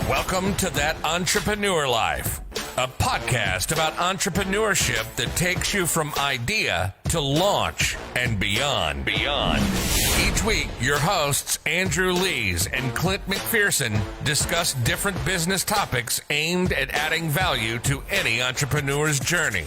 Welcome to That Entrepreneur Life, a podcast about entrepreneurship that takes you from idea to launch and beyond. Each week, your hosts, Andrew Lees and Clint McPherson, discuss different business topics aimed at adding value to any entrepreneur's journey.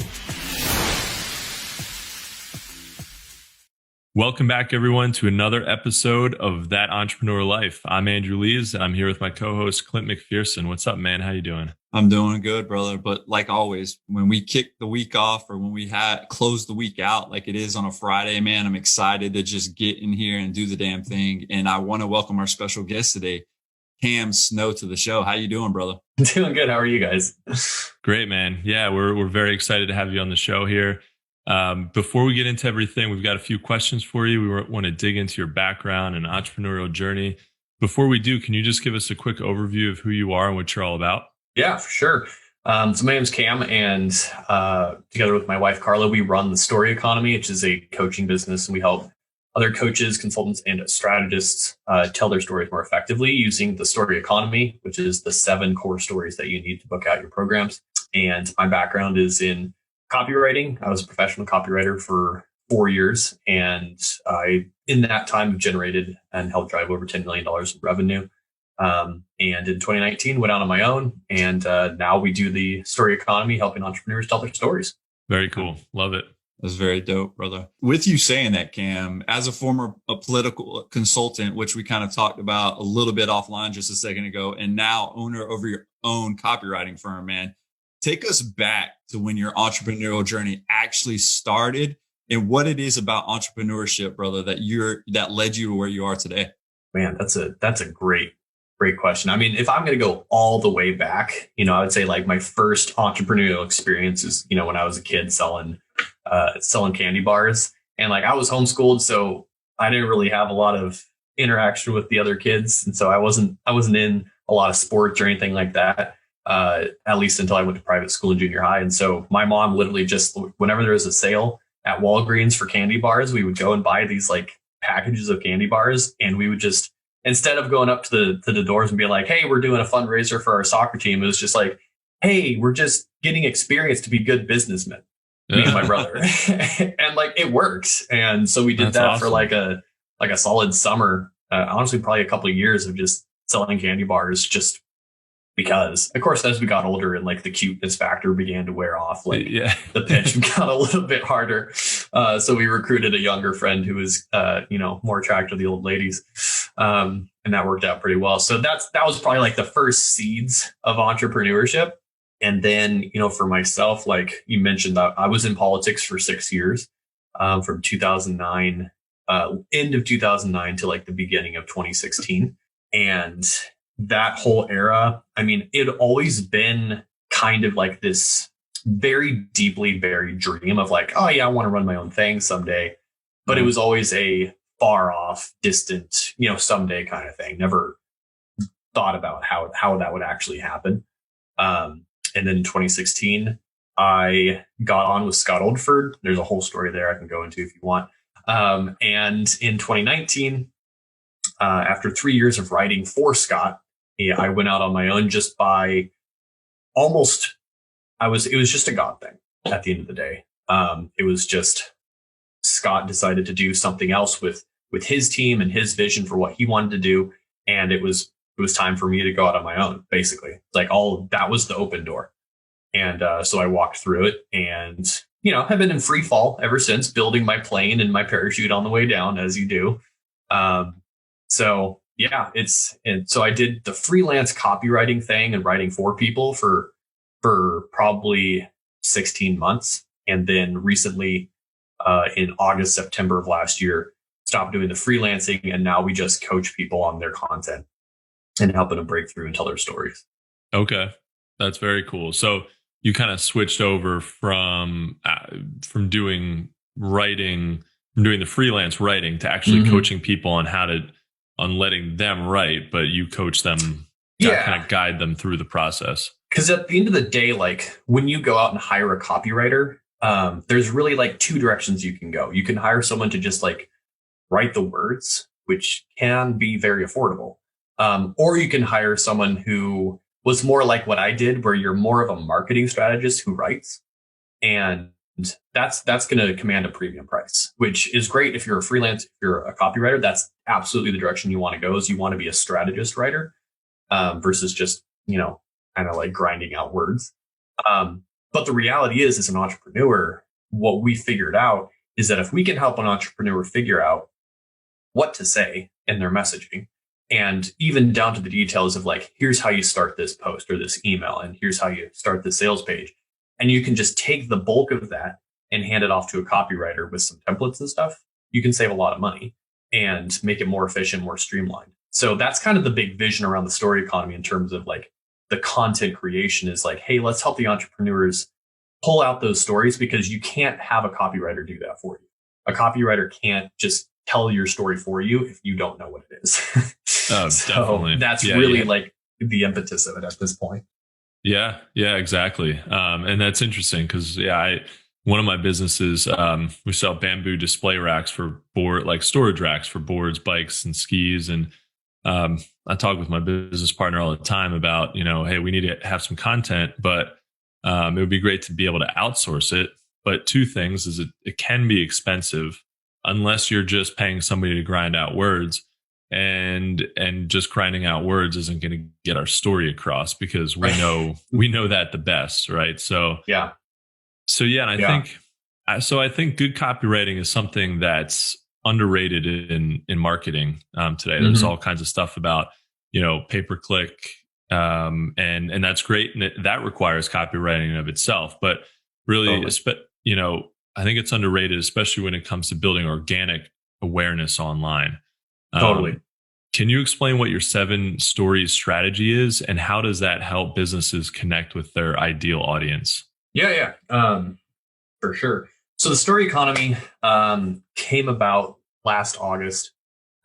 Welcome back, everyone, to another episode of That Entrepreneur Life. I'm Andrew Lees, and I'm here with my co-host, Clint McPherson. What's up, man? How you doing? I'm doing good, brother. But like always, when we kick the week off or when we close the week out like it is on a Friday, man, I'm excited to just get in here and do the damn thing. And I want to welcome our special guest today, 𝗔𝗱𝗏𝗏 to the show. How you doing, brother? Doing good. How are you guys? Great, man. Yeah, we're very excited to have you on the show here. Before we get into everything, we've got a few questions for you. We want to dig into your background and entrepreneurial journey. Before we do, can you just give us a quick overview of who you are and what you're all about? Yeah, for sure. So my name's Cam, and together with my wife, Carla, we run the Story Economy, which is a coaching business, and we help other coaches, consultants, and strategists tell their stories more effectively using the Story Economy, which is the 7 core stories that you need to book out your programs. And my background is in copywriting. I was a professional copywriter for 4 years, and I, in that time, generated and helped drive over $10 million in revenue. And in 2019, went out on my own, and now we do the Story Economy, helping entrepreneurs tell their stories. Very cool. Love it. That's very dope, brother. With you saying that, Cam, as a former political consultant, which we kind of talked about a little bit offline just a second ago, and now owner of your own copywriting firm, man, take us back to when your entrepreneurial journey actually started and what it is about entrepreneurship, brother, that led you to where you are today. Man, that's a great question. I mean, if I'm going to go all the way back, I would say like my first entrepreneurial experience is, when I was a kid selling candy bars, and like I was homeschooled, so I didn't really have a lot of interaction with the other kids. And so I wasn't in a lot of sports or anything like that. At least until I went to private school in junior high. And so my mom literally just, whenever there was a sale at Walgreens for candy bars, we would go and buy these like packages of candy bars. And we would just, instead of going up to the doors and being like, hey, we're doing a fundraiser for our soccer team, it was just like, hey, we're just getting experience to be good businessmen, me and my brother. And like, it worked. And so we did that awesome. For like a solid summer, honestly, probably a couple of years of just selling candy bars, just because, of course, as we got older and like the cuteness factor began to wear off, like the pitch got a little bit harder. So we recruited a younger friend who was, more attracted to the old ladies. And that worked out pretty well. So that was probably like the first seeds of entrepreneurship. And then, for myself, like you mentioned, that I was in politics for 6 years, from 2009, end of 2009 to like the beginning of 2016. And that whole era, I mean, it always been kind of like this very deeply buried dream of like, oh yeah, I want to run my own thing someday. But it was always a far off, distant, someday kind of thing. Never thought about how that would actually happen. And then in 2016, I got on with Scott Oldford. There's a whole story there I can go into if you want. And in 2019, after 3 years of writing for Scott, I went out on my own just by it was just a God thing at the end of the day. It was just Scott decided to do something else with his team and his vision for what he wanted to do. And it was time for me to go out on my own, basically. Like that was the open door. And so I walked through it and, have been in free fall ever since, building my plane and my parachute on the way down, as you do. So yeah, so I did the freelance copywriting thing and writing for people for probably 16 months. And then recently, in August, September of last year, stopped doing the freelancing. And now we just coach people on their content and helping them break through and tell their stories. Okay. That's very cool. So you kind of switched over from doing the freelance writing to actually coaching people on letting them write, but you coach them to kind of guide them through the process. Because at the end of the day, like when you go out and hire a copywriter, there's really like 2 directions you can go. You can hire someone to just like write the words, which can be very affordable. Or you can hire someone who was more like what I did, where you're more of a marketing strategist who writes. And that's going to command a premium price, which is great if you're a freelance, if you're a copywriter. That's absolutely the direction you want to go, is you want to be a strategist writer versus just, kind of like grinding out words. But the reality is, as an entrepreneur, what we figured out is that if we can help an entrepreneur figure out what to say in their messaging, and even down to the details of like, here's how you start this post or this email, and here's how you start the sales page. And you can just take the bulk of that and hand it off to a copywriter with some templates and stuff. You can save a lot of money and make it more efficient, more streamlined. So that's kind of the big vision around the story economy in terms of like the content creation, is like, hey, let's help the entrepreneurs pull out those stories, because you can't have a copywriter do that for you. A copywriter can't just tell your story for you if you don't know what it is. Oh, so definitely. That's really like the impetus of it at this point. Yeah, exactly. And that's interesting because one of my businesses, we sell bamboo display racks for storage racks for boards, bikes, and skis. And I talk with my business partner all the time about, hey, we need to have some content, but it would be great to be able to outsource it. But two things is it can be expensive unless you're just paying somebody to grind out words. And just grinding out words isn't going to get our story across, because we know that the best, right? So and I think good copywriting is something that's underrated in marketing today. There's all kinds of stuff about pay per click, and that's great, and that requires copywriting of itself. But really, I think it's underrated, especially when it comes to building organic awareness online. Totally. Can you explain what your 7 stories strategy is, and how does that help businesses connect with their ideal audience? Yeah. For sure. So the story economy came about last August.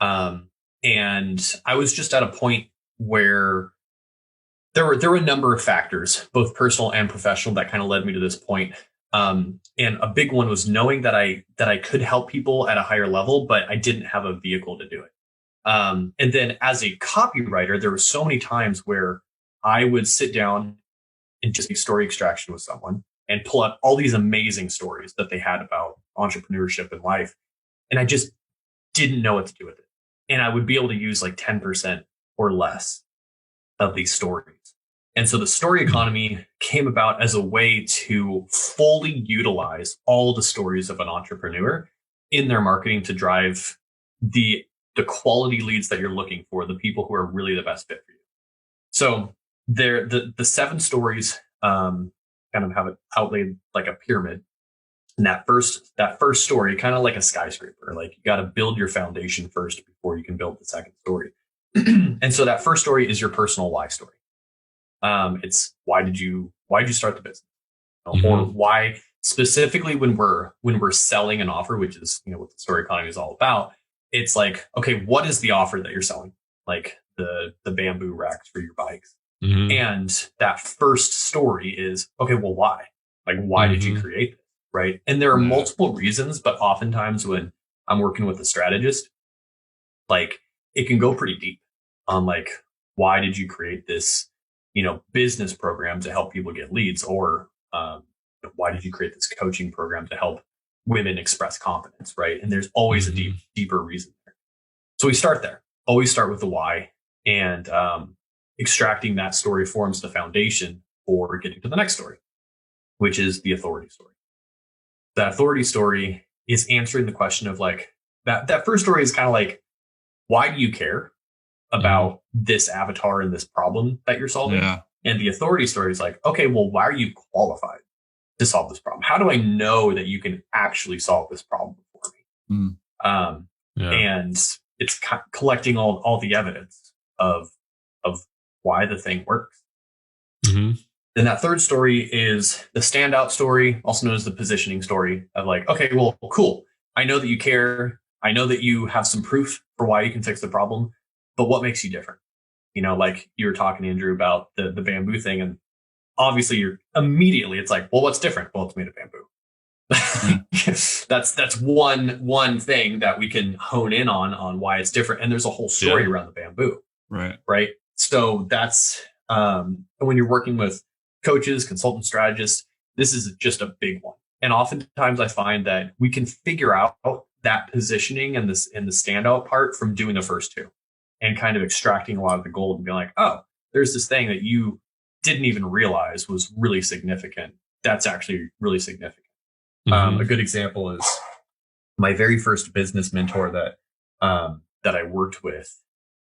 And I was just at a point where there were a number of factors, both personal and professional, that kind of led me to this point. And a big one was knowing that I could help people at a higher level, but I didn't have a vehicle to do it. And then as a copywriter, there were so many times where I would sit down and just do story extraction with someone and pull out all these amazing stories that they had about entrepreneurship and life. And I just didn't know what to do with it. And I would be able to use like 10% or less of these stories. And so the story economy came about as a way to fully utilize all the stories of an entrepreneur in their marketing to drive the quality leads that you're looking for, the people who are really the best fit for you. So the 7 stories kind of have it outlaid like a pyramid. And that first story, kind of like a skyscraper, like you got to build your foundation first before you can build the second story. And so that first story is your personal why story. It's why did you start the business, or why specifically when we're selling an offer, which is what the story economy is all about. It's like, okay, what is the offer that you're selling? Like the bamboo racks for your bikes. And that first story is, okay, well, why? Like, why did you create this? Right. And there are multiple reasons, but oftentimes when I'm working with a strategist, like it can go pretty deep on like, why did you create this, business program to help people get leads? Or why did you create this coaching program to help women express confidence? Right. And there's always a deeper reason there. So we start there, always start with the why, and extracting that story forms the foundation for getting to the next story, which is the authority story. That authority story is answering the question of like, that first story is kind of like, why do you care about this avatar and this problem that you're solving? Yeah. And the authority story is like, okay, well, why are you qualified to solve this problem? How do I know that you can actually solve this problem for me? And it's collecting all the evidence of why the thing works. Then that third story is the standout story, also known as the positioning story, of like, okay, well, cool. I know that you care. I know that you have some proof for why you can fix the problem, but what makes you different? Like you were talking, Andrew, about the bamboo thing. And obviously it's like, well, what's different? Well, it's made of bamboo. That's one thing that we can hone in on why it's different. And there's a whole story around the bamboo. Right. So that's And when you're working with coaches, consultants, strategists, this is just a big one. And oftentimes I find that we can figure out that positioning and the standout part from doing the first two and kind of extracting a lot of the gold and being like, oh, there's this thing that you didn't even realize was really significant. That's actually really significant. A good example is my very first business mentor that I worked with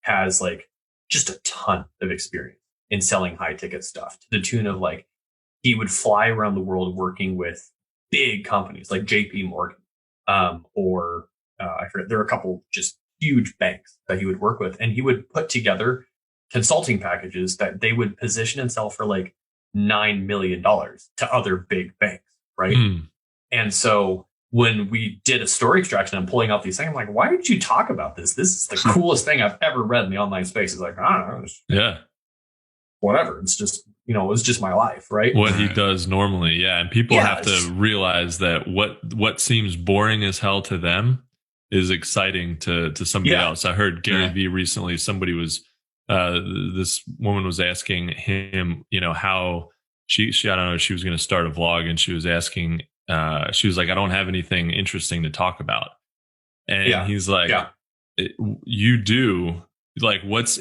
has like just a ton of experience in selling high ticket stuff to the tune of like, he would fly around the world working with big companies like JP Morgan, or I forget, there are a couple just huge banks that he would work with, and he would put together consulting packages that they would position and sell for like $9 million to other big banks. Right. And so when we did a story extraction, I'm pulling out these things. I'm like, why did you talk about this? This is the coolest thing I've ever read in the online space. It's like, I don't know. Whatever. It's just, it was just my life. Right. What he does normally. Yeah. And people have to realize that what seems boring as hell to them is exciting to somebody else. I heard Gary Vee recently, somebody was, this woman was asking him, how she I don't know, she was going to start a vlog, and she was asking, she was like, I don't have anything interesting to talk about. And he's like, you do, like, what's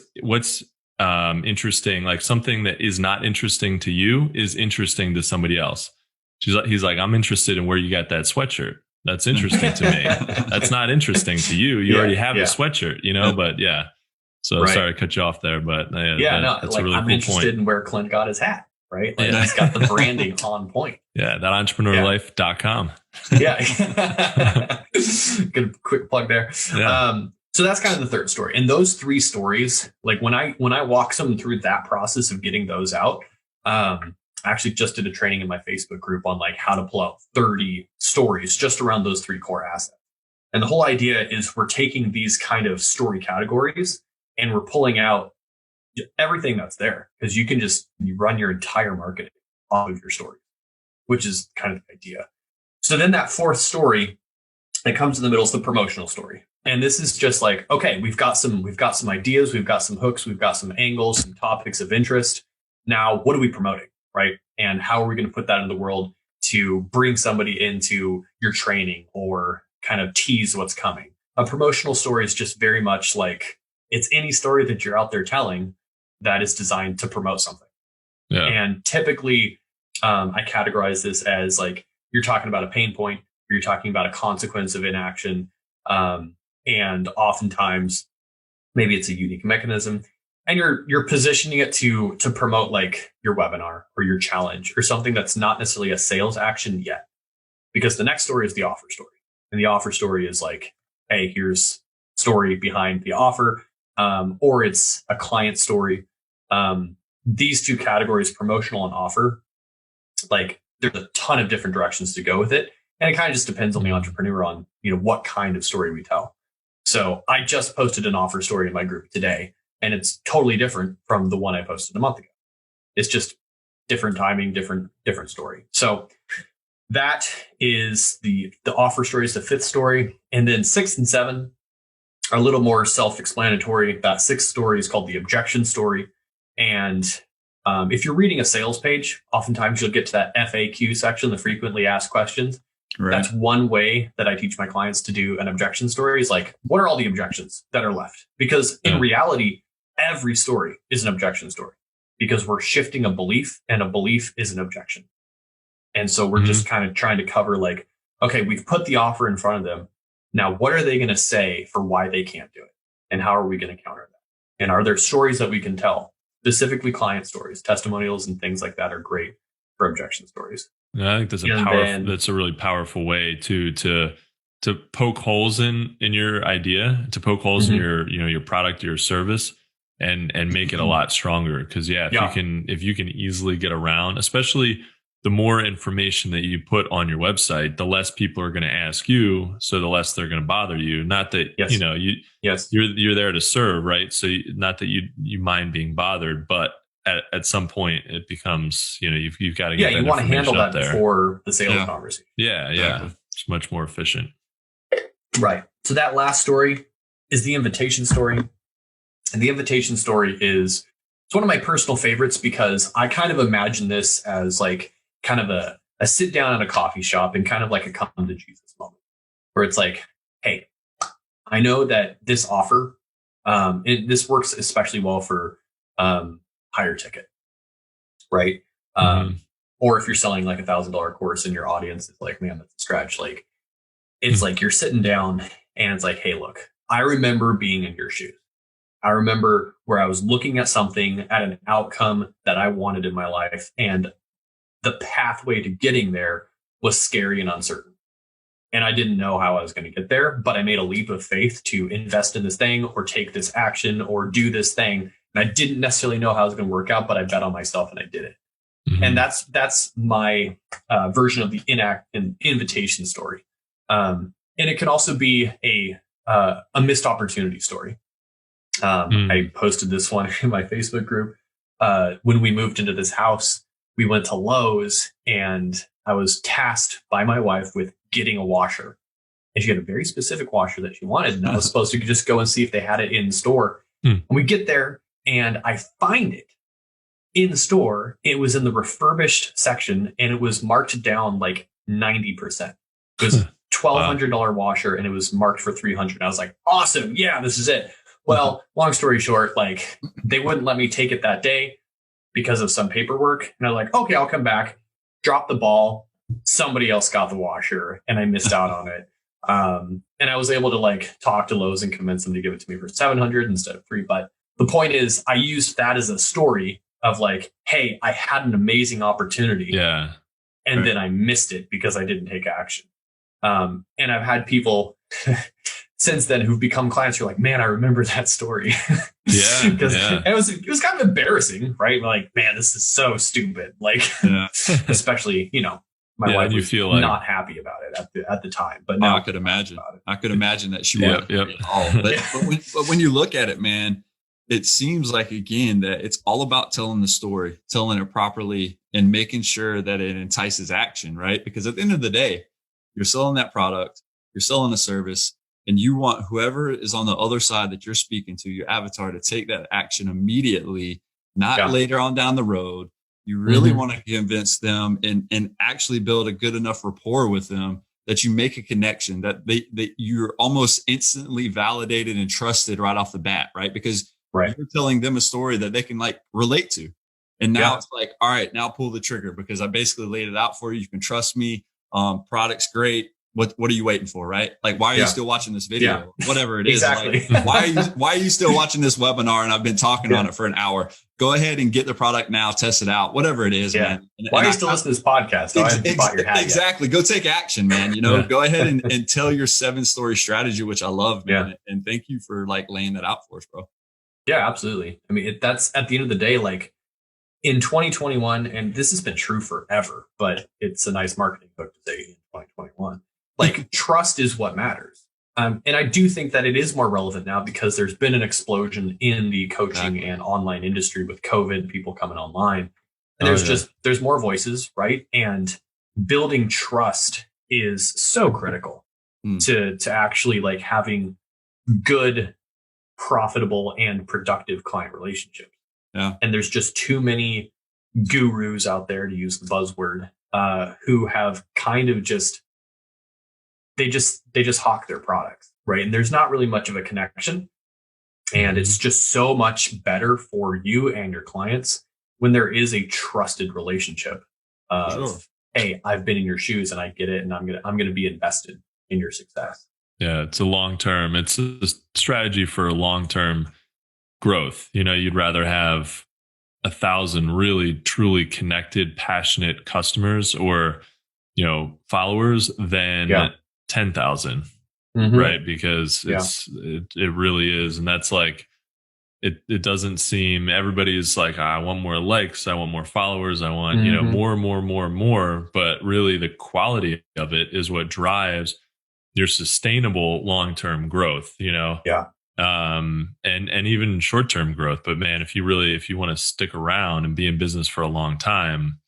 interesting, like something that is not interesting to you is interesting to somebody else. He's like, I'm interested in where you got that sweatshirt. That's interesting to me. That's not interesting to you. You already have a sweatshirt, but So sorry to cut you off there, but that's a really I'm cool interested point. in where Clint got his hat, right? Like he's got the branding on point. Yeah, that entrepreneurlife.com. Yeah. Good quick plug there. Yeah. So that's kind of the third story. And those three stories, like when I walk someone through that process of getting those out, I actually just did a training in my Facebook group on like how to pull out 30 stories just around those three core assets. And the whole idea is we're taking these kind of story categories and we're pulling out everything that's there, because you run your entire marketing off of your story, which is kind of the idea. So then that fourth story that comes in the middle is the promotional story. And this is just like, okay, we've got some ideas, we've got some hooks, we've got some angles, some topics of interest. Now, what are we promoting, right? And how are we going to put that in the world to bring somebody into your training or kind of tease what's coming? A promotional story is just very much like, it's any story that you're out there telling that is designed to promote something. Yeah. And typically, I categorize this as like, you're talking about a pain point, or you're talking about a consequence of inaction. And oftentimes maybe it's a unique mechanism, and you're positioning it to promote like your webinar or your challenge or something that's not necessarily a sales action yet, because the next story is the offer story. And the offer story is like, hey, here's story behind the offer, or it's a client story. These two categories, promotional and offer, like there's a ton of different directions to go with it. And it kind of just depends on the entrepreneur on, what kind of story we tell. So I just posted an offer story in my group today, and it's totally different from the one I posted a month ago. It's just different timing, different story. So that is the offer story is the fifth story. And then 6 and 7 are a little more self-explanatory. That sixth story is called the objection story. And if you're reading a sales page, oftentimes you'll get to that FAQ section, the frequently asked questions. Right. That's one way that I teach my clients to do an objection story is like, what are all the objections that are left? Because in reality, every story is an objection story, because we're shifting a belief, and a belief is an objection. And so we're just kind of trying to cover like, okay, we've put the offer in front of them. Now, what are they going to say for why they can't do it? And how are we going to counter that? And are there stories that we can tell? Specifically client stories, testimonials, and things like that are great for objection stories. Yeah, I think that's a really powerful way to poke holes in your idea, to poke holes in your product, your service, and make it a lot stronger. Because if you can easily get around, especially the more information that you put on your website, the less people are going to ask you, so the less they're going to bother you. Not that you're there to serve, right? So not that you mind being bothered, but at some point it becomes, you've got to get that you want to handle that there before the sales conversation. Yeah. It's much more efficient. Right. So that last story is the invitation story. And the invitation story is It's one of my personal favorites because I kind of imagine this as like kind of a sit down at a coffee shop and kind of like a come to Jesus moment where it's like, hey, I know that this offer, this works especially well for higher ticket, right? Or if you're selling like $1,000 course and your audience is like, man, that's a stretch. Like, it's like you're sitting down and it's like, hey, look, I remember being in your shoes. I remember where I was looking at something, at an outcome that I wanted in my life, and the pathway to getting there was scary and uncertain. And I didn't know how I was going to get there, but I made a leap of faith to invest in this thing or take this action or do this thing. And I didn't necessarily know how it was going to work out, but I bet on myself and I did it. And that's my version of the invitation story. And it can also be a missed opportunity story. I posted this one in my Facebook group. When we moved into this house, we went to Lowe's and I was tasked by my wife with getting a washer. And she had a very specific washer that she wanted. And I was supposed to just go and see if they had it in store. And we get there and I find it in the store. It was in the refurbished section and it was marked down like 90%. It was $1,200 washer and it was marked for $300. I was like, awesome. Yeah, this is it. Well, long story short, like they wouldn't let me take it that day because of some paperwork. And I'm like, okay, I'll come back, drop the ball. Somebody else got the washer and I missed out on it. And I was able to like talk to Lowe's and convince them to give it to me for $700 instead of $300. But the point is I used that as a story of like, hey, I had an amazing opportunity. Yeah. And then I missed it because I didn't take action. And I've had people since then who've become clients who are like, man, I remember that story. Yeah. Because it was kind of embarrassing, right? Like, man, this is so stupid. Like, especially, my wife was not happy about it at the time. But now I could imagine. I could imagine that she would. But when you look at it, man, it seems like, again, that it's all about telling the story, telling it properly and making sure that it entices action, right? Because at the end of the day, you're selling that product, you're selling a service, and you want whoever is on the other side that you're speaking to, your avatar, to take that action immediately, not later on down the road. You really want to convince them and actually build a good enough rapport with them that you make a connection, that you're almost instantly validated and trusted right off the bat, right? Because you're telling them a story that they can like relate to. And now it's like, all right, now pull the trigger because I basically laid it out for you. You can trust me. Product's great. What are you waiting for? Right? Like, why are you still watching this video? Whatever it is. Exactly. Like, why are you still watching this webinar? And I've been talking on it for an hour. Go ahead and get the product now, test it out, whatever it is, man. Why are you still listening to this podcast? Exactly. Go take action, man. Go ahead and tell your 7-story strategy, which I love, man. Yeah. And thank you for like laying that out for us, bro. Yeah, absolutely. I mean, that's at the end of the day, like in 2021, and this has been true forever, but it's a nice marketing hook to say in 2021. Like trust is what matters. And I do think that it is more relevant now because there's been an explosion in the coaching and online industry with COVID, people coming online. And there's more voices, right? And building trust is so critical to actually like having good, profitable and productive client relationships. Yeah. And there's just too many gurus out there, to use the buzzword, who have kind of they just hawk their products, right? And there's not really much of a connection. And it's just so much better for you and your clients when there is a trusted relationship of, hey, I've been in your shoes and I get it, and I'm gonna be invested in your success. Yeah, it's a long-term. It's a strategy for long-term growth. You'd rather have 1,000 really truly connected, passionate customers or followers than 10,000, right? Because it really is. And that's like, it doesn't seem, everybody's like, I want more likes, I want more followers, I want, more. But really the quality of it is what drives your sustainable long-term growth, and even short-term growth. But man, if you want to stick around and be in business for a long time,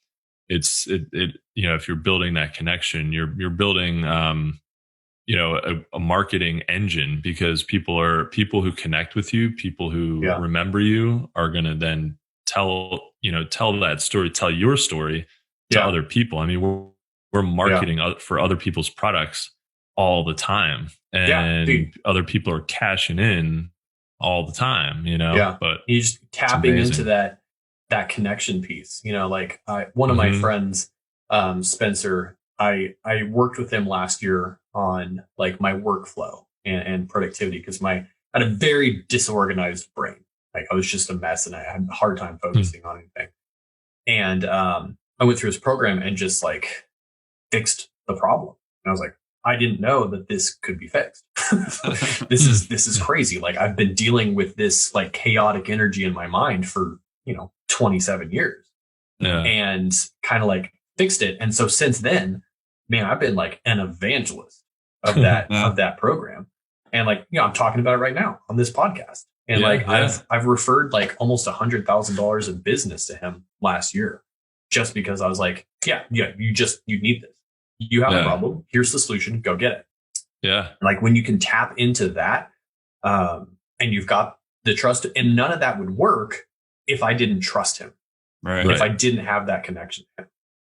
if you're building that connection, you're building, a marketing engine, because people who connect with you, people who remember you, are going to then tell that story, tell your story to other people. I mean, we're marketing for other people's products all the time, and other people are cashing in all the time, but you just tapping into that connection piece, like one of my friends, Spencer, I worked with him last year on like my workflow and productivity, because I had a very disorganized brain. Like I was just a mess and I had a hard time focusing on anything. And I went through his program and just like fixed the problem. And I was like, I didn't know that this could be fixed. This is crazy. Like I've been dealing with this like chaotic energy in my mind for, 27 years and kind of like fixed it. And so since then, man, I've been like an evangelist of that, of that program. And like, I'm talking about it right now on this podcast. And I've referred like almost $100,000 of business to him last year, just because I was like, you need this. You have a problem. Here's the solution. Go get it. Yeah. Like when you can tap into that, and you've got the trust, and none of that would work if I didn't trust him. Right. If I didn't have that connection to him.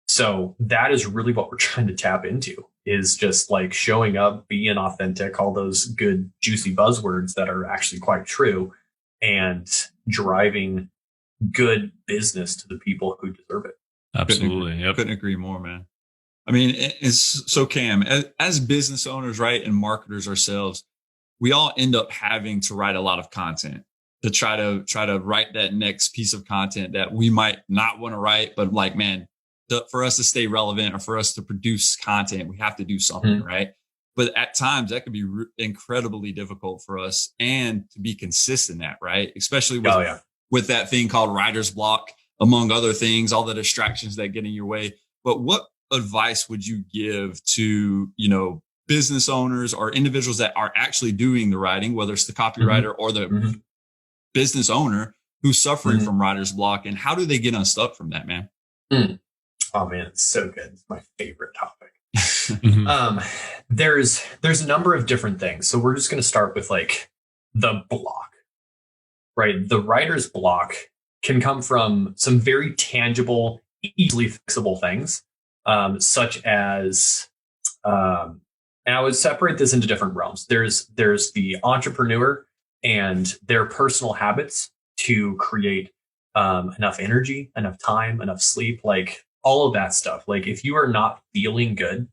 So that is really what we're trying to tap into, is just like showing up, being authentic, all those good, juicy buzzwords that are actually quite true, and driving good business to the people who deserve it. Absolutely. Couldn't agree more, man. I mean, it's so Cam, as business owners, right, and marketers ourselves, we all end up having to write a lot of content to try to write that next piece of content that we might not want to write, but like, man, for us to stay relevant or for us to produce content, we have to do something, right? But at times that can be incredibly difficult for us, and to be consistent at, right? Especially with that thing called writer's block, among other things, all the distractions that get in your way. But what advice would you give to, business owners or individuals that are actually doing the writing, whether it's the copywriter or the business owner who's suffering from writer's block, and how do they get unstuck from that, man? Oh man, it's so good. It's my favorite topic. There's a number of different things. So we're just going to start with like the block, right? The writer's block can come from some very tangible, easily fixable things, such as, and I would separate this into different realms. There's the entrepreneur and their personal habits to create enough energy, enough time, enough sleep, like all of that stuff. Like if you are not feeling good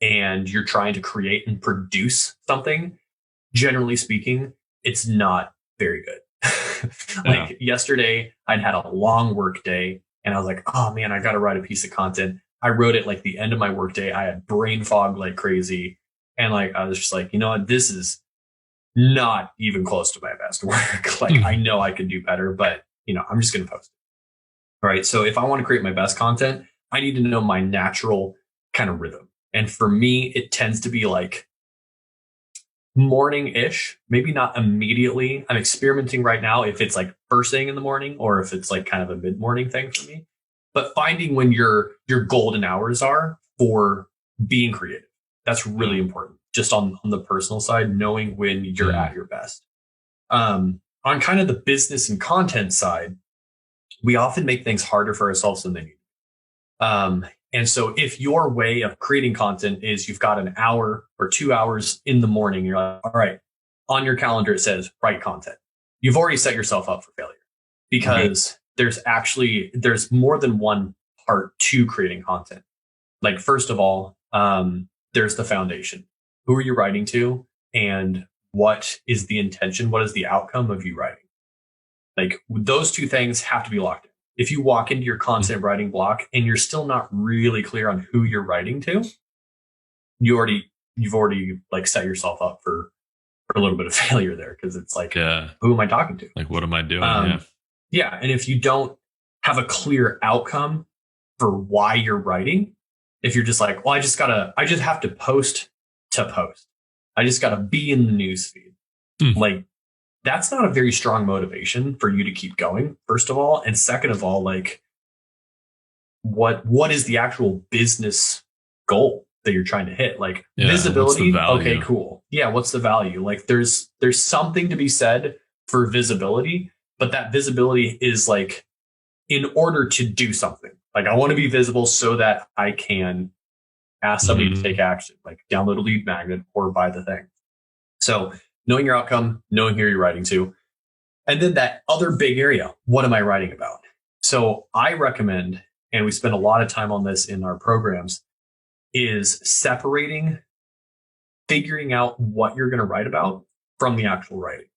and you're trying to create and produce something, generally speaking, it's not very good. Like yesterday, I'd had a long work day and I was like, oh man, I got to write a piece of content. I wrote it like the end of my work day. I had brain fog like crazy. And like, I was just like, you know what, this is not even close to my best work. Like I know I could do better, but I'm just going to post it. All right. So if I want to create my best content, I need to know my natural kind of rhythm. And for me, it tends to be like morning-ish, maybe not immediately. I'm experimenting right now if it's like first thing in the morning or if it's like kind of a mid-morning thing for me. But finding when your golden hours are for being creative. That's really important. Just on the personal side, knowing when you're at your best. On kind of the business and content side, we often make things harder for ourselves than they need. And so if your way of creating content is you've got an hour or 2 hours in the morning, you're like, all right, on your calendar, it says write content. You've already set yourself up for failure, because there's more than one part to creating content. Like, first of all, there's the foundation. Who are you writing to? And what is the intention? What is the outcome of you writing? Like those two things have to be locked in. If you walk into your content writing block and you're still not really clear on who you're writing to, you've already like set yourself up for a little bit of failure there. Cause it's like, who am I talking to? Like, what am I doing? Yeah. And if you don't have a clear outcome for why you're writing, if you're just like, well, I just have to post to post. I just got to be in the newsfeed. Like, that's not a very strong motivation for you to keep going, first of all. And second of all, like, what is the actual business goal that you're trying to hit? Like, visibility. Okay, cool. Yeah. What's the value? Like, there's something to be said for visibility, but that visibility is like in order to do something. Like I want to be visible so that I can ask somebody to take action, like download a lead magnet or buy the thing. So knowing your outcome, knowing who you're writing to, and then that other big area, what am I writing about? So I recommend, and we spend a lot of time on this in our programs, is separating, figuring out what you're going to write about from the actual writing.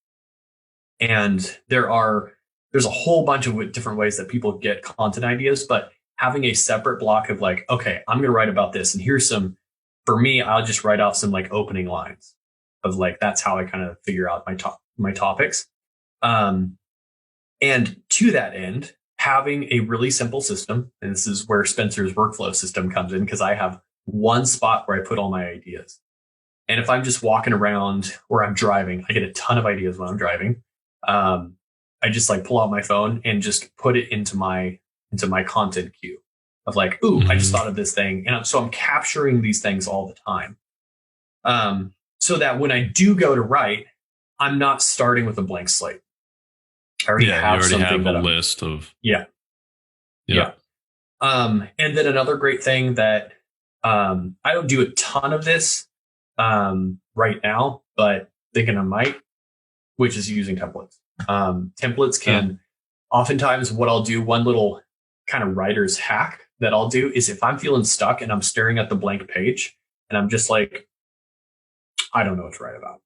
And there's a whole bunch of different ways that people get content ideas, but having a separate block of like, okay, I'm going to write about this. And here's some, for me, I'll just write out some like opening lines of like, that's how I kind of figure out my topics. And to that end, having a really simple system, and this is where Spencer's workflow system comes in, because I have one spot where I put all my ideas. And if I'm just walking around or I'm driving, I get a ton of ideas when I'm driving. I just like pull out my phone and just put it into my content queue of like, ooh, I just thought of this thing. And so I'm capturing these things all the time. So that when I do go to write, I'm not starting with a blank slate. I already have a list of. Yeah. And then another great thing that I don't do a ton of this right now, but thinking I might, which is using templates. Templates can oftentimes, what I'll do, one little kind of writer's hack that I'll do is if I'm feeling stuck and I'm staring at the blank page and I'm just like, I don't know what to write about.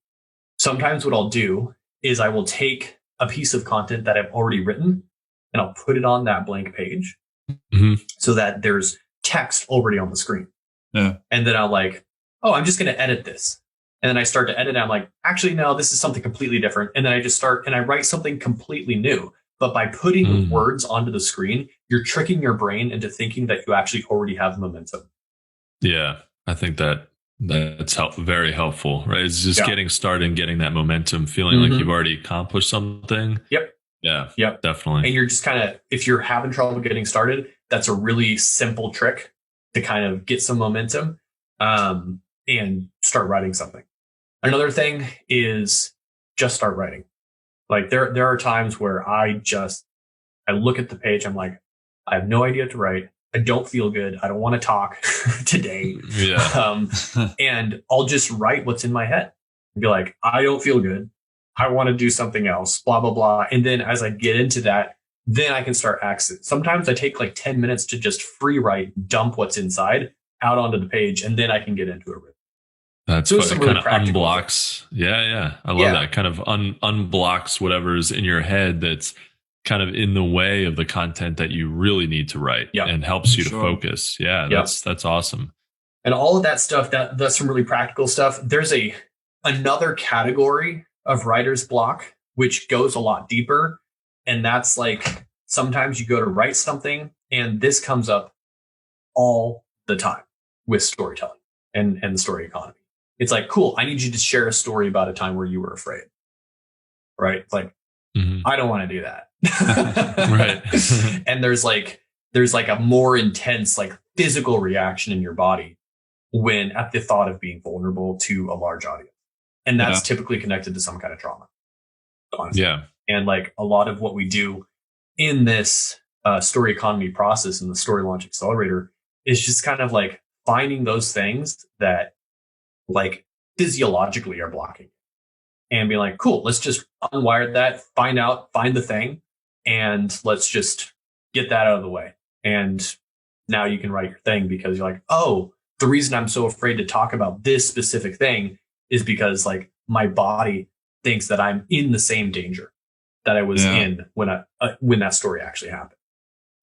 Sometimes what I'll do is I will take a piece of content that I've already written and I'll put it on that blank page so that there's text already on the screen. Yeah. And then I'll like, oh, I'm just going to edit this. And then I start to edit. And I'm like, actually, no, this is something completely different. And then I just start and I write something completely new. But by putting words onto the screen, you're tricking your brain into thinking that you actually already have momentum. Yeah, I think that's very helpful, right? It's just getting started and getting that momentum, feeling like you've already accomplished something. Yep. Yeah. Yep. Definitely. And you're just kind of, if you're having trouble getting started, that's a really simple trick to kind of get some momentum and start writing something. Another thing is just start writing. Like there are times where I look at the page, I'm like, I have no idea what to write. I don't feel good. I don't want to talk today. Yeah. And I'll just write what's in my head and be like, I don't feel good. I want to do something else, blah, blah, blah. And then as I get into that, then I can start accent. Sometimes I take like 10 minutes to just free write, dump what's inside out onto the page, and then I can get into it. That's what it kind of unblocks. Yeah. I love that. Kind of unblocks whatever's in your head that's kind of in the way of the content that you really need to write and helps you to focus. Yeah, that's awesome. And all of that stuff, that's some really practical stuff. There's another category of writer's block, which goes a lot deeper. And that's like, sometimes you go to write something and this comes up all the time with storytelling and the story economy. It's like, cool, I need you to share a story about a time where you were afraid. Right? It's like, I don't want to do that. Right. And there's like a more intense, like physical reaction in your body when at the thought of being vulnerable to a large audience. And that's typically connected to some kind of trauma. Honestly. Yeah. And like a lot of what we do in this story economy process and the story launch accelerator is just kind of like finding those things that like physiologically are blocking and be like, cool, let's just unwire that, find the thing, and let's just get that out of the way. And now you can write your thing because you're like, oh, the reason I'm so afraid to talk about this specific thing is because like my body thinks that I'm in the same danger that I was in when that story actually happened.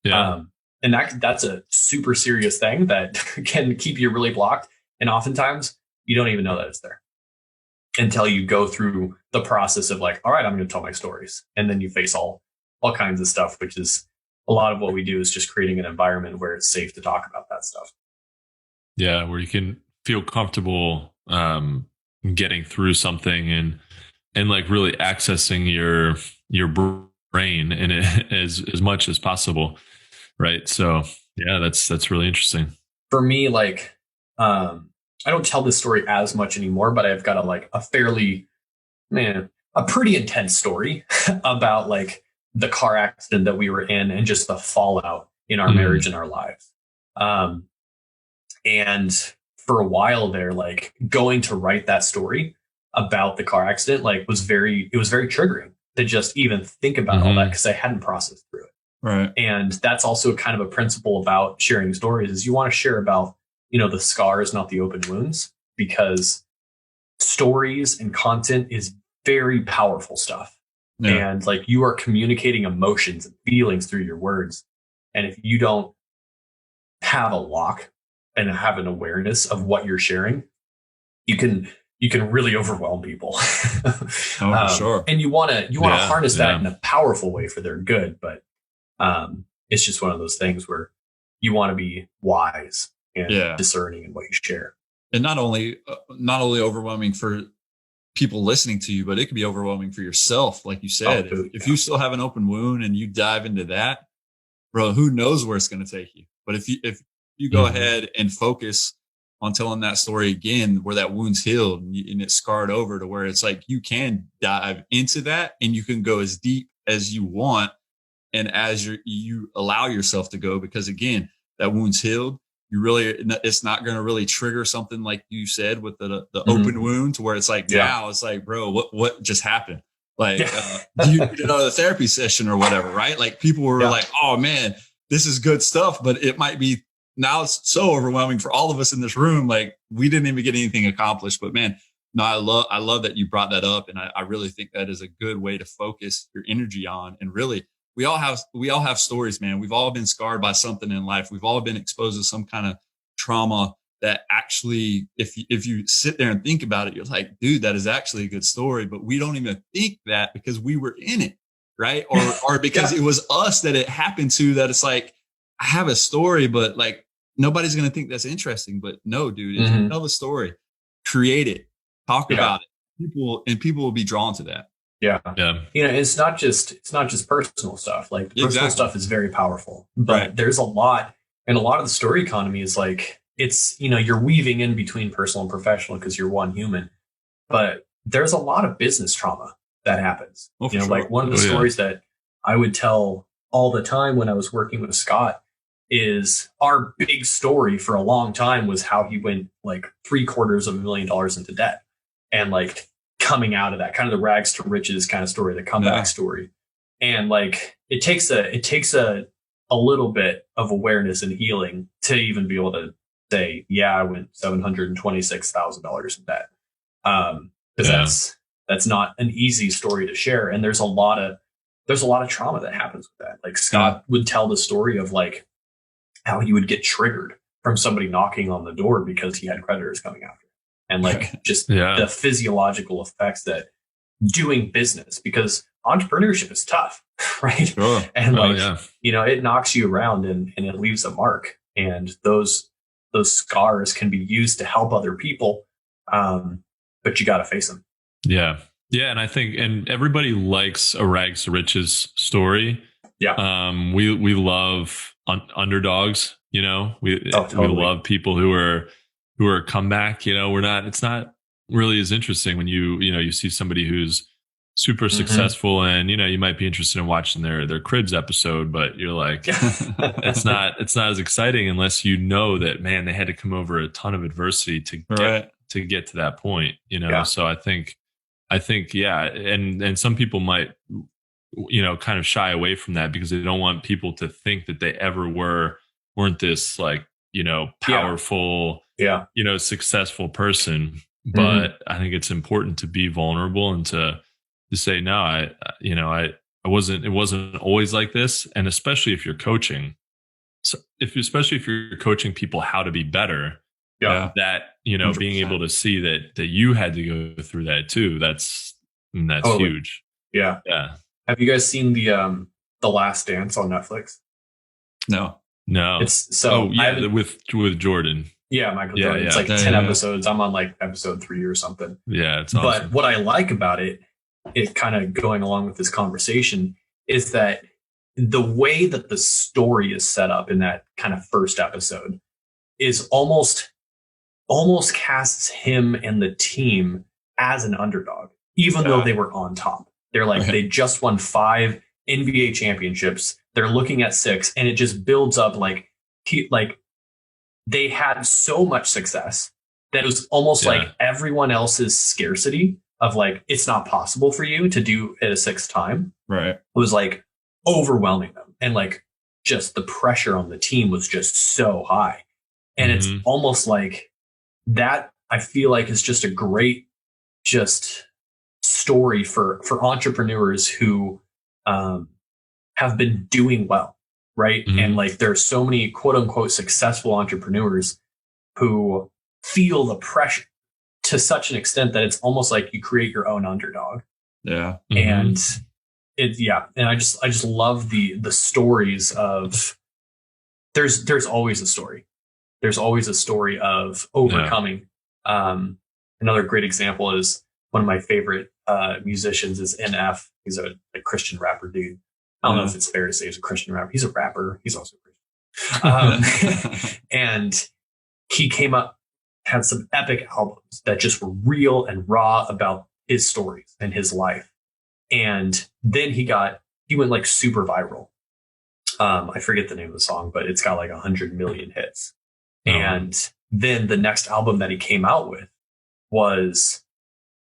Yeah. And that's a super serious thing that can keep you really blocked. And oftentimes you don't even know that it's there until you go through the process of like, all right, I'm going to tell my stories. And then you face all kinds of stuff, which is a lot of what we do is just creating an environment where it's safe to talk about that stuff. Yeah. Where you can feel comfortable getting through something and like really accessing your brain in it as much as possible. Right. So yeah, that's really interesting. For me, like, I don't tell this story as much anymore, but I've got a pretty intense story about like the car accident that we were in and just the fallout in our marriage and our lives. And for a while there, like going to write that story about the car accident, like it was very triggering to just even think about all that because I hadn't processed through it. Right. And that's also kind of a principle about sharing stories is you want to share about, the scars, not the open wounds, because stories and content is very powerful stuff. Yeah. And like you are communicating emotions and feelings through your words. And if you don't have a lock and have an awareness of what you're sharing, you can really overwhelm people. For sure. And you want to harness that in a powerful way for their good. But it's just one of those things where you want to be wise and discerning in what you share. And not only overwhelming for people listening to you, but it can be overwhelming for yourself. Like you said, if you still have an open wound and you dive into that, bro, who knows where it's going to take you. But if you go ahead and focus on telling that story again, where that wound's healed and it's scarred over to where it's like, you can dive into that and you can go as deep as you want. And as you allow yourself to go, because again, that wound's healed. It's not going to really trigger something like you said with the open wound to where it's like, now it's like, bro, what just happened? Like, do you need another therapy session or whatever, right? Like people were like, oh man, this is good stuff, but it might be now it's so overwhelming for all of us in this room. Like we didn't even get anything accomplished, but man, no, I love that you brought that up. And I really think that is a good way to focus your energy on. And really, we all have stories, man. We've all been scarred by something in life. We've all been exposed to some kind of trauma that actually, if you sit there and think about it, you're like, dude, that is actually a good story. But we don't even think that because we were in it, right? Or because it was us that it happened to, that it's like, I have a story, but like nobody's going to think that's interesting. But no, dude, if you tell the story, create it, talk about it, people will be drawn to that. Yeah. It's not just personal stuff. Like the personal stuff is very powerful, but there's a lot of the story economy is like, it's, you're weaving in between personal and professional because you're one human, but there's a lot of business trauma that happens. Like one of the stories that I would tell all the time when I was working with Scott is our big story for a long time was how he went like $750,000 into debt and like coming out of that kind of the rags to riches kind of story, the comeback story. And like, it takes a little bit of awareness and healing to even be able to say, I went $726,000 in debt. Because that's not an easy story to share. And there's a lot of trauma that happens with that. Like Scott would tell the story of like how he would get triggered from somebody knocking on the door because he had creditors coming after him. And like just the physiological effects that doing business, because entrepreneurship is tough, right? Sure. And it knocks you around and it leaves a mark. And those scars can be used to help other people. But you got to face them. Yeah. Yeah. And I think, and everybody likes a rags to riches story. Yeah. We love underdogs, we love people who are comeback, it's not really as interesting when you see somebody who's super successful and, you might be interested in watching their cribs episode, but you're like, it's not as exciting unless that, man, they had to come over a ton of adversity to get to that point, So I think, and some people might, kind of shy away from that because they don't want people to think that they ever weren't this like, powerful, successful person. But I think it's important to be vulnerable and to say, no, it wasn't always like this. And especially if you're coaching, especially if you're coaching people how to be better, that, 100%. Being able to see that you had to go through that too. That's huge. Yeah. Yeah. Have you guys seen the Last Dance on Netflix? No. It's with Jordan. Yeah, Michael Jordan. It's like 10 episodes. I'm on like episode 3 or something. Yeah, it's awesome. But what I like about it kind of going along with this conversation, is that the way that the story is set up in that kind of first episode is almost casts him and the team as an underdog, even though they were on top. They're like, they just won 5 NBA championships. They're looking at 6, and it just builds up like they had so much success that it was almost like everyone else's scarcity of like, it's not possible for you to do it a 6th time. Right. It was like overwhelming them. And like just the pressure on the team was just so high. And it's almost like that, I feel like, is just a great just story for entrepreneurs who have been doing well. Right. And like there's so many quote unquote successful entrepreneurs who feel the pressure to such an extent that it's almost like you create your own underdog. Yeah. And and I just love the stories of there's always a story. There's always a story of overcoming. Another great example is one of my favorite musicians is NF. He's a Christian rapper dude. I don't know if it's fair to say he's a Christian rapper. He's a rapper. He's also a Christian. And he came up, had some epic albums that just were real and raw about his stories and his life. And then he went like super viral. I forget the name of the song, but it's got like 100 million hits. And then the next album that he came out with was,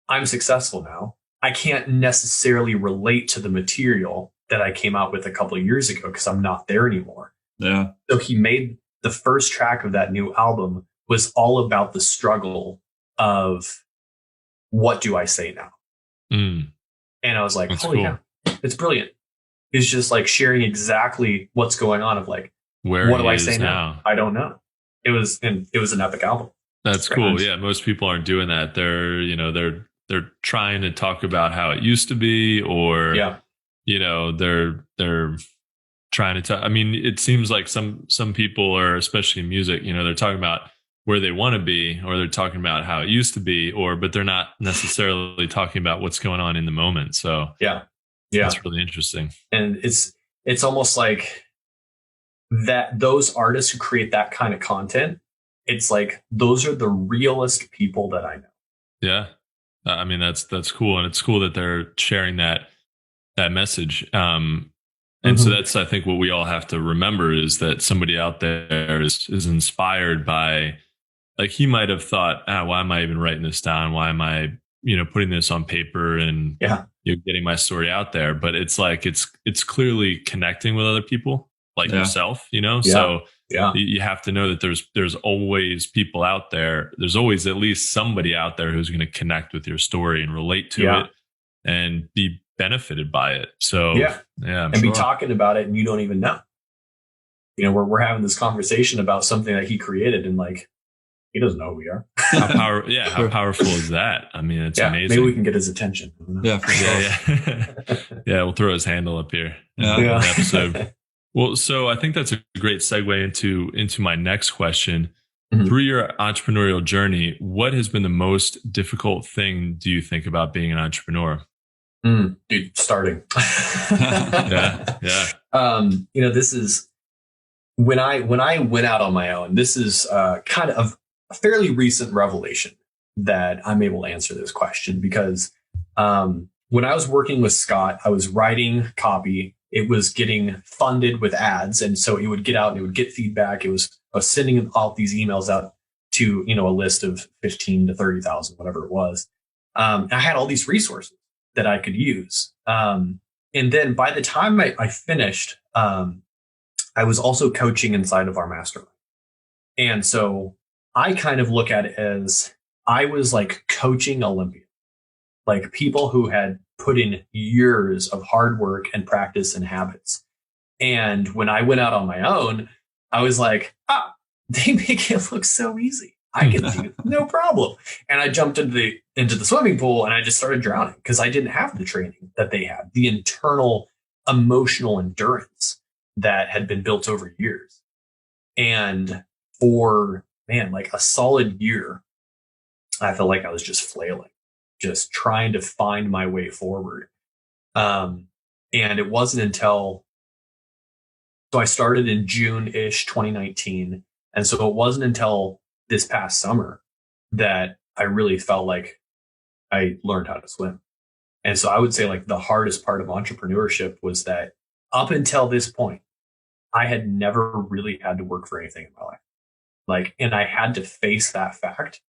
I'm successful now. I can't necessarily relate to the material that I came out with a couple of years ago because I'm not there anymore. Yeah. So he made the first track of that new album was all about the struggle of what do I say now? And I was like, holy cow, it's brilliant. It's just like sharing exactly what's going on of like, what do I say now? I don't know. It was an epic album. That's cool. Yeah. Most people aren't doing that. They're trying to talk about how it used to be, or, they're trying to talk. I mean, it seems like some people are, especially in music, they're talking about where they want to be, or they're talking about how it used to be, but they're not necessarily talking about what's going on in the moment. So that's really interesting. And it's almost like that those artists who create that kind of content, it's like, those are the realest people that I know. Yeah. I mean, that's cool. And it's cool that they're sharing that message. And so that's, I think, what we all have to remember is that somebody out there is inspired by, like, he might have thought, why am I even writing this down? Why am I, putting this on paper and getting my story out there? But it's like, it's clearly connecting with other people like yourself, So you have to know that there's always people out there. There's always at least somebody out there who's going to connect with your story and relate to it and be benefited by it. So and be talking about it, and you don't even know. We're having this conversation about something that he created, and like, he doesn't know who we are. How powerful is that? I mean, it's amazing. Maybe we can get his attention. Yeah, for sure. Yeah, we'll throw his handle up here in the episode. Well, so I think that's a great segue into my next question. Through your entrepreneurial journey, what has been the most difficult thing, do you think, about being an entrepreneur? Dude, starting. This is when I went out on my own. This is kind of a fairly recent revelation that I'm able to answer this question, because when I was working with Scott, I was writing copy. It was getting funded with ads, and so it would get out and it would get feedback. I was sending all these emails out to a list of 15 to 30,000, whatever it was. I had all these resources that I could use. And then by the time I finished, I was also coaching inside of our mastermind. And so I kind of look at it as I was like coaching Olympians, like people who had put in years of hard work and practice and habits. And when I went out on my own, I was like, they make it look so easy. I can do it, no problem. And I jumped into the swimming pool and I just started drowning because I didn't have the training that they had, the internal emotional endurance that had been built over years. And for like a solid year, I felt like I was just flailing, just trying to find my way forward. And it wasn't until, so I started in June-ish 2019. And so it wasn't until this past summer that I really felt like I learned how to swim. And so I would say like the hardest part of entrepreneurship was that up until this point, I had never really had to work for anything in my life. Like, and I had to face that fact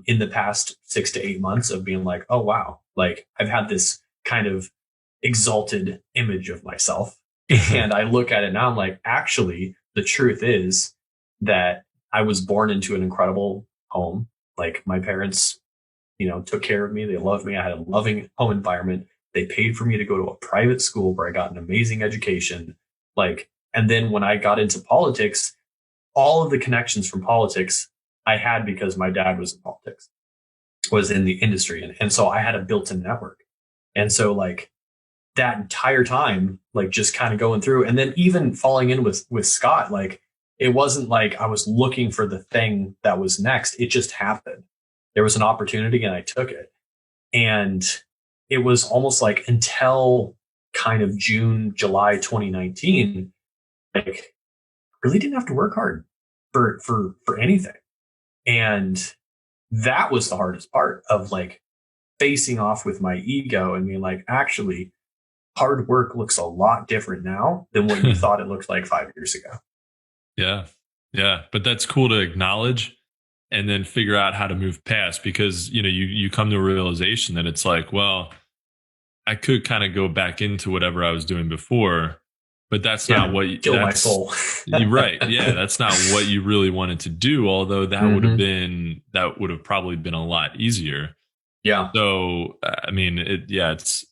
in the past 6 to 8 months of being like, oh, wow, like I've had this kind of exalted image of myself. And I look at it now, I'm like, actually, the truth is that I was born into an incredible home. Like my parents, took care of me. They loved me. I had a loving home environment. They paid for me to go to a private school where I got an amazing education. Like, and then when I got into politics, all of the connections from politics I had because my dad was in politics, was in the industry. And so I had a built-in network. And so like that entire time, like just kind of going through, and then even falling in with Scott, like it wasn't like I was looking for the thing that was next. It just happened. There was an opportunity and I took it. And it was almost like until kind of June, July 2019, like really didn't have to work hard for anything. And that was the hardest part of like facing off with my ego and being like, actually, hard work looks a lot different now than what you thought it looked like 5 years ago. Yeah. Yeah. But that's cool to acknowledge and then figure out how to move past, because, you come to a realization that it's like, well, I could kind of go back into whatever I was doing before, but that's not what you kill my soul. You're right. Yeah. That's not what you really wanted to do. Although that would have probably been a lot easier. Yeah. So, I mean, it's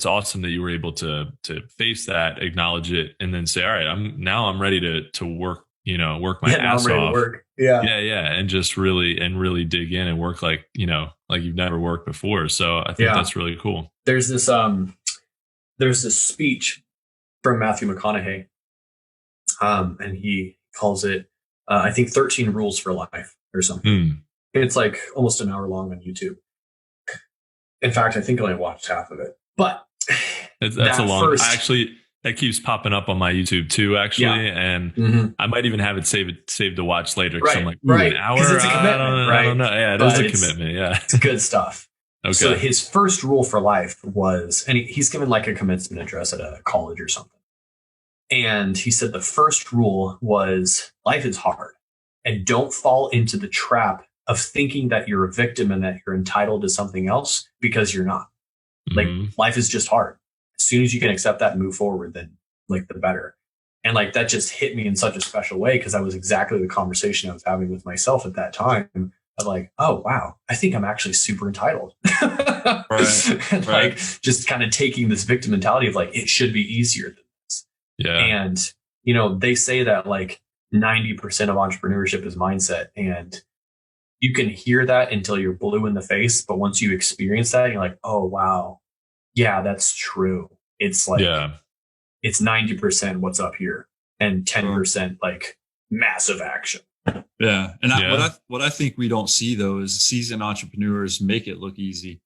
awesome that you were able to face that, acknowledge it, and then say, all right, I'm ready to work, work my ass off. Yeah. Yeah. And just really dig in and work like you've never worked before. So I think that's really cool. There's this speech from Matthew McConaughey. And he calls it, I think 13 Rules for Life or something. It's like almost an hour long on YouTube. In fact, I think I only watched half of it, but that's a long, that keeps popping up on my YouTube too, actually. And I might even have it saved to watch later. Cause I'm like, an hour? It's a commitment, I don't know. Yeah, it is a commitment. Yeah. It's good stuff. Okay. So his first rule for life was, and he's given like a commencement address at a college or something. And he said the first rule was life is hard, and don't fall into the trap of thinking that you're a victim and that you're entitled to something else, because you're not. Like life is just hard. As soon as you can accept that and move forward, then like the better. And like that just hit me in such a special way, because that was exactly the conversation I was having with myself at that time. Of like, oh wow, I think I'm actually super entitled. And like just kind of taking this victim mentality of like, it should be easier than this. Yeah. And they say that like 90% of entrepreneurship is mindset, and you can hear that until you're blue in the face. But once you experience that, you're like, oh, wow. Yeah, that's true. It's like, it's 90% what's up here and 10% like massive action. Yeah. And what I think we don't see though is seasoned entrepreneurs make it look easy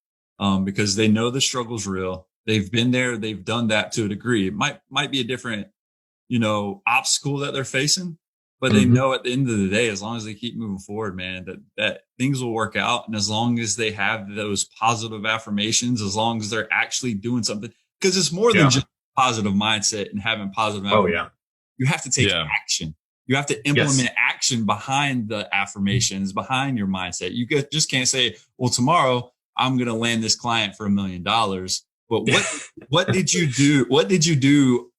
because they know the struggle's real. They've been there. They've done that to a degree. It might be a different, obstacle that they're facing. But they know at the end of the day, as long as they keep moving forward, man, that things will work out. And as long as they have those positive affirmations, as long as they're actually doing something, because it's more than just positive mindset and having positive affirmations. You have to take action. You have to implement action behind the affirmations, behind your mindset. You just can't say, well, tomorrow I'm going to land this client for $1 million. But what did you do? What did you do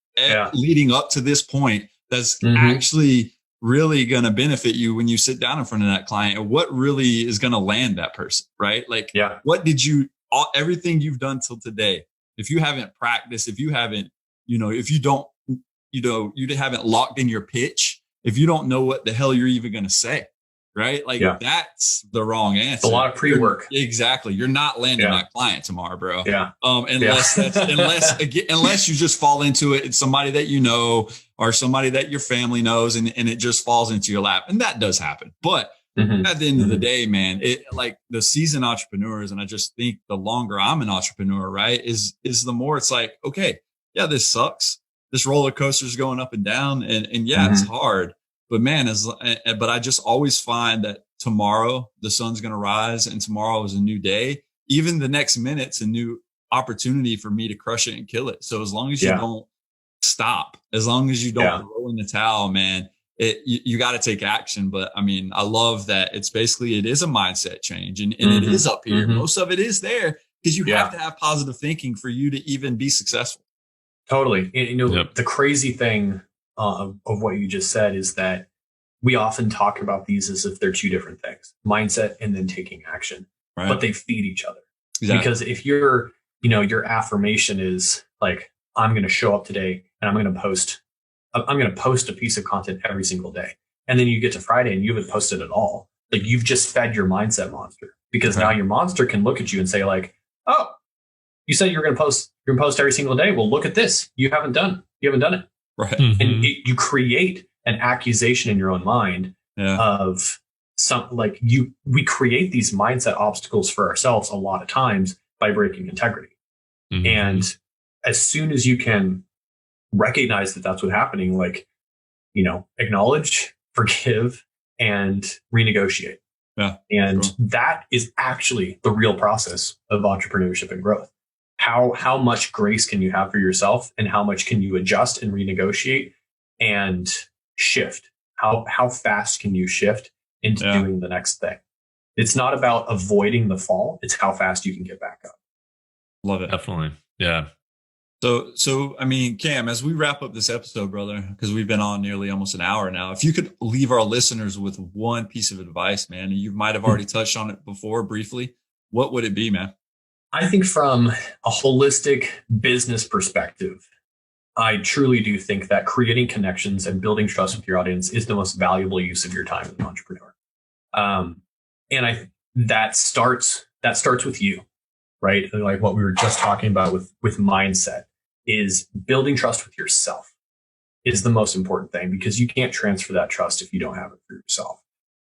leading up to this point that's actually really going to benefit you when you sit down in front of that client, and what really is going to land that person, right? Like, what did everything you've done till today, if you haven't practiced, if you haven't, if you don't, you haven't locked in your pitch, if you don't know what the hell you're even going to say, right? Like that's the wrong answer. It's a lot of pre-work. Exactly. You're not landing that client tomorrow, bro. Yeah. Unless you just fall into it. It's somebody that you know, or somebody that your family knows, and it just falls into your lap. And that does happen. But at the end of the day, man, it like the seasoned entrepreneurs, and I just think the longer I'm an entrepreneur, right, is the more it's like, okay, yeah, this sucks. This roller coaster is going up and down, and it's hard. But man, but I just always find that tomorrow the sun's going to rise, and tomorrow is a new day. even the next minute's a new opportunity for me to crush it and kill it. So as long as you don't stop, as long as you don't throw in the towel, man, you got to take action. But I mean, I love that it is a mindset change, and it is up here. Most of it is there because you have to have positive thinking for you to even be successful. Totally. The crazy thing of what you just said is that we often talk about these as if they're two different things, mindset and then taking action, but they feed each other. Exactly. Because if your affirmation is like, I'm going to show up today and I'm going to post a piece of content every single day. And then you get to Friday and you haven't posted at all. Like, you've just fed your mindset monster, because now your monster can look at you and say like, oh, you said you're going to post every single day. Well, look at this. You haven't done it. Right. And you create an accusation in your own mind of we create these mindset obstacles for ourselves a lot of times by breaking integrity. And as soon as you can recognize that that's what's happening, like, acknowledge, forgive, and renegotiate. Yeah. And that is actually the real process of entrepreneurship and growth. How much grace can you have for yourself, and how much can you adjust and renegotiate and shift? How fast can you shift into doing the next thing? It's not about avoiding the fall. It's how fast you can get back up. Love it. Definitely. Yeah. So, I mean, Cam, as we wrap up this episode, brother, because we've been on nearly almost an hour now, if you could leave our listeners with one piece of advice, man, and you might have already touched on it before briefly, what would it be, man? I think from a holistic business perspective, I truly do think that creating connections and building trust with your audience is the most valuable use of your time as an entrepreneur. And that starts with you, right? Like what we were just talking about with mindset, is building trust with yourself is the most important thing, because you can't transfer that trust if you don't have it for yourself.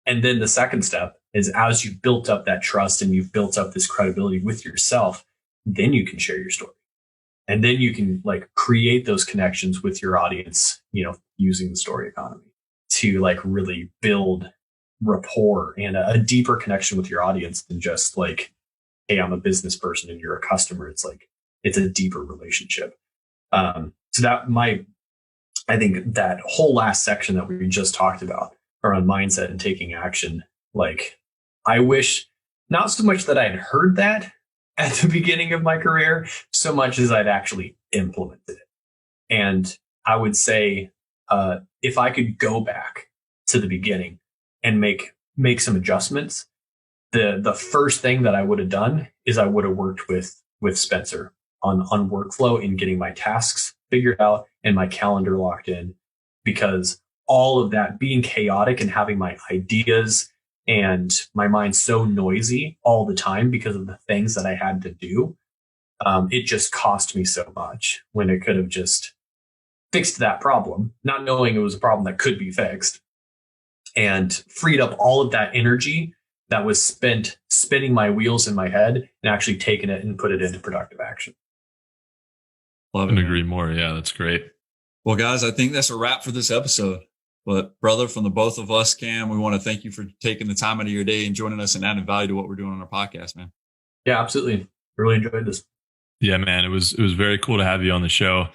And then the second step is, as you've built up that trust and you've built up this credibility with yourself, then you can share your story. And then you can create those connections with your audience, using the story economy to really build rapport and a deeper connection with your audience than just hey, I'm a business person and you're a customer. It's a deeper relationship. I think that whole last section that we just talked about around mindset and taking action, I wish not so much that I'd heard that at the beginning of my career, so much as I'd actually implemented it. And I would say, if I could go back to the beginning and make some adjustments, the first thing that I would have done is I would have worked with Spencer on workflow and getting my tasks figured out and my calendar locked in, because all of that being chaotic and having my ideas and my mind so noisy all the time because of the things that I had to do, it just cost me so much when it could have just fixed that problem, not knowing it was a problem that could be fixed, and freed up all of that energy that was spent spinning my wheels in my head and actually taking it and put it into productive action. Love it. Couldn't agree more. Yeah, that's great. Well, guys, I think that's a wrap for this episode. But brother, from the both of us, Cam, we want to thank you for taking the time out of your day and joining us and adding value to what we're doing on our podcast, man. Yeah, absolutely. Really enjoyed this. Yeah, man, it was very cool to have you on the show.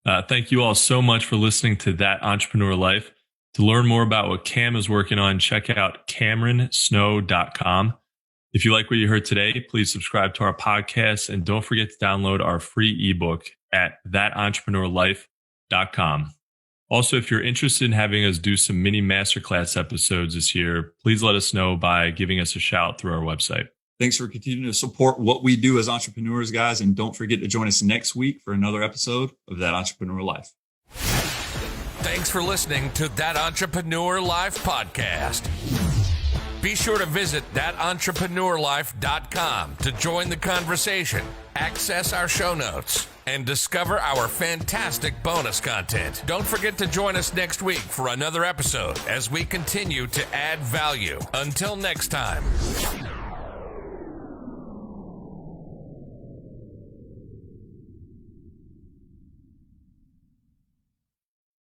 Thank you all so much for listening to That Entrepreneur Life. To learn more about what Cam is working on, check out CameronSnow.com. If you like what you heard today, please subscribe to our podcast, and don't forget to download our free ebook at ThatEntrepreneurLife.com. Also, if you're interested in having us do some mini masterclass episodes this year, please let us know by giving us a shout through our website. Thanks for continuing to support what we do as entrepreneurs, guys. And don't forget to join us next week for another episode of That Entrepreneur Life. Thanks for listening to That Entrepreneur Life podcast. Be sure to visit ThatEntrepreneurLife.com to join the conversation, access our show notes, and discover our fantastic bonus content. Don't forget to join us next week for another episode as we continue to add value. Until next time.